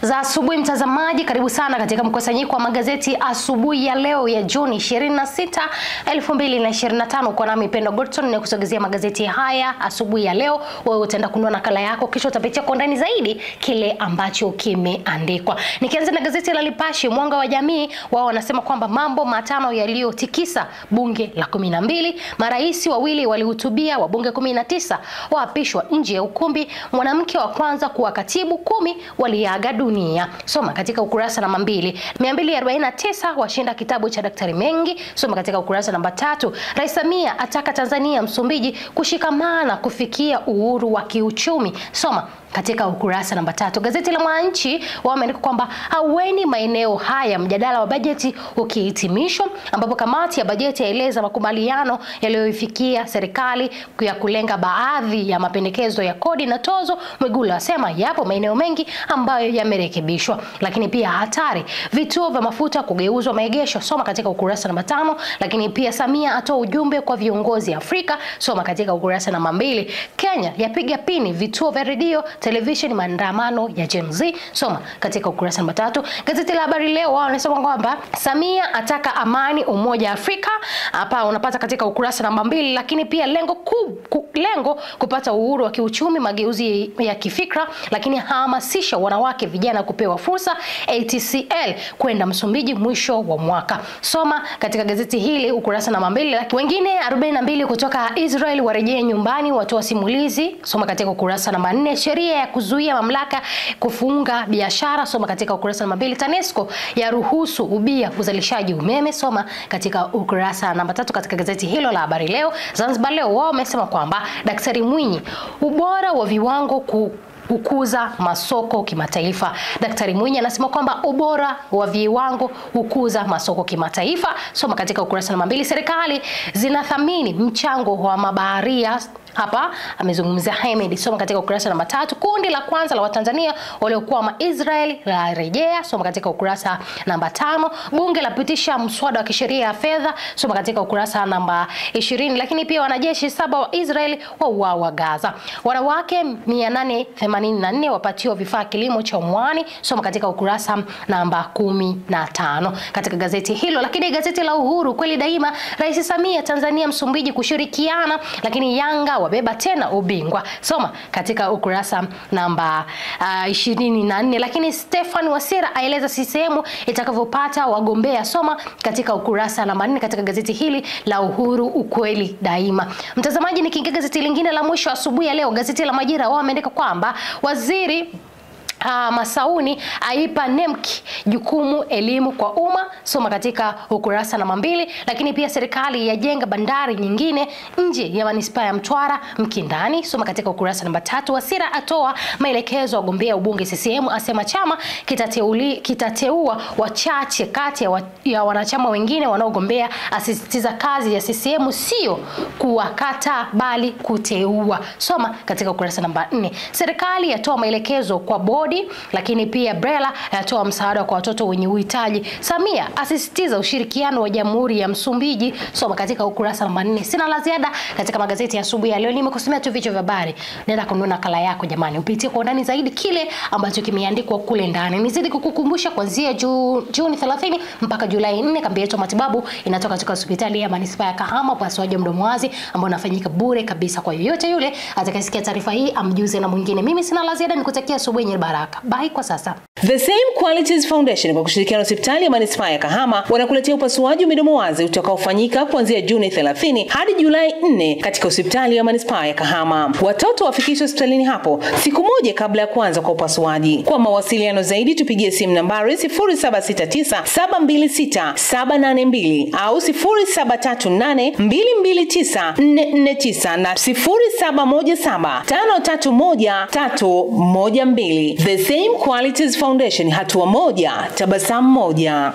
za asubuhi mtazamaji, karibu sana katika mkusanyiko wa magazeti asubuhi ya leo ya Juni 26, 2025. Kwa nami Pendo Gordon na kusogezea magazeti haya asubuhi ya leo. Wewe utaenda kununua nakala yako kisha utapitia kwa ndani zaidi kile ambacho kimeandikwa. Nikianza na gazeti la Nipashe Mwanga wa Jamii, wao wanasema kwamba mambo matano yaliyotikisa bunge la 12, marais wawili walihutubia, wabunge 19 waapishwa nje ya ukumbi, mwanamke wa kwanza kuwa katibu 10 waliaga dunia. Soma katika ukurasa namba 2. 249 washinda kitabu cha Daktari Mengi. Soma katika ukurasa namba 3. Rais Samia ataka Tanzania Msumbiji kushikamana kufikia uhuru wa kiuchumi. Soma katika ukurasa namba 3. Gazeti la Mwananchi wameandika kwamba haueni maeneo haya mjadala wa bajeti ukihitimishwa, ambapo kamati ya bajeti yaeleza makubaliano yaliyoifikia serikali ya kulenga baadhi ya mapendekezo ya kodi na tozo. Mwigulu asema yapo maeneo mengi ambayo yamerekebishwa, lakini pia hatari vituo vya mafuta kugeuzwa maegesho. Soma katika ukurasa namba 5. Lakini pia Samia atoa ujumbe kwa viongozi Afrika. Soma katika ukurasa namba 2. Kenya yapiga pini vituo vya redio television maandamano ya Gen Z. Soma katika ukurasa namba 3. Gazeti la Habari Leo wanasema kwamba Samia ataka amani umoja Afrika. Hapa unapata katika ukurasa namba 2. Lakini pia lengo kupata uhuru wa kiuchumi, mageuzi ya kifikra, lakini hamasisha wanawake vijana kupewa fursa ATCL kwenda Msumbiji mwisho wa mwaka. Soma katika gazeti hili ukurasa namba 2. Lakini wengine 42 kutoka Israel warejea nyumbani watoa simulizi. Soma katika ukurasa namba 4. Sheria ya kuzuia mamlaka kufunga biashara. Soma katika ukurasa namba 2. TANESCO ya ruhusu ubia uzalishaji umeme. Soma katika ukurasa namba 3 katika gazeti hilo la Habari Leo. Zanzibar Leo wao wamesema kwamba Daktari Mwinyi, ubora wa viwango hukuza masoko kimataifa. Daktari Mwinyi anasema kwamba ubora wa viwango hukuza masoko kimataifa. Soma katika ukurasa namba 2. Serikali zinathamini mchango wa mabaharia. Hapa amezungumzia Hamed. Soma katika ukurasa namba 3. Kundi la kwanza la Watanzania waliokuwa Israel la rejea. Soma katika ukurasa namba 5. Bunge lapitisha mswada wa kisheria ya fedha. Soma katika ukurasa namba 20. Lakini pia wanajeshi 7 wa Israel wauawa Gaza. Wanawake 884 wapatiwa vifaa kilimo cha mwani. Soma katika ukurasa namba 15 katika gazeti hilo. Lakini gazeti la Uhuru kweli daima, Rais Samia Tanzania Msumbiji kushirikiana, lakini Yanga wabeba tena ubingwa. Soma katika ukurasa namba 24. Lakini Stefan Wasira aeleza CCM itakavyopata wagombea. Soma katika ukurasa namba 4 katika gazeti hili la Uhuru ukweli daima. Mtazamaji, nikiingia gazeti lingine la mwisho asubuhi ya leo, gazeti la Majira wao wameandika kwamba Waziri Masauni aipa NEMC jukumu elimu kwa umma. Soma katika ukurasa namba 2. Lakini pia serikali yajenga bandari nyingine nje ya manispaa ya Mtwara Mkindani. Soma katika ukurasa namba 3. Wasira atoa maelekezo wagombea ubunge CCM, asema chama kitateua wachache kati ya wanachama wengine wanaogombea, asisitiza kazi ya CCM sio kuwakata bali kuteua. Soma katika ukurasa namba 4. Serikali yatoa maelekezo kwa bodi. Lakini pia Brela yatoa msaada kwa watoto wenye uhitaji. Samia asisitiza ushirikiano wa Jamhuri ya Msumbiji. Soma katika ukurasa namba 4. Sina la ziada katika magazeti ya asubuhi ya leo, nimekusomea tu vichwa vya habari. Nenda kununua nakala yako jamani, upitie kwa ndani zaidi kile ambacho kimeandikwa kule ndani. Nizidi kukukumbusha kuanzia Juni 30 mpaka Julai 4 kambi yetu matibabu inatoka katika hospitali ya manispaa ya Kahama, upasuaji wa mdomo wazi ambao unafanyika bure kabisa. Kwa yoyote yule atakayesikia taarifa hii amjuze na mwingine. Mimi sina la ziada, nikutakia asubuhi yenye baraka. Bye kwa sasa. The Same Qualities Foundation kwa kushirikiana na hospitali ya manispaa ya Kahama wanakuletea upasuaji wa midomo wazi utakaofanyika kuanzia Juni 30 hadi Julai 4 katika hospitali ya manispaa ya Kahama. Watoto wafikishwe hospitalini hapo siku moja kabla ya kuanza kwa upasuaji. Kwa mawasiliano zaidi tupigie simu nambari 0769726782 au 0738229449 na 0717531312. The Same Qualities Foundation, hatua moja, tabasamu moja.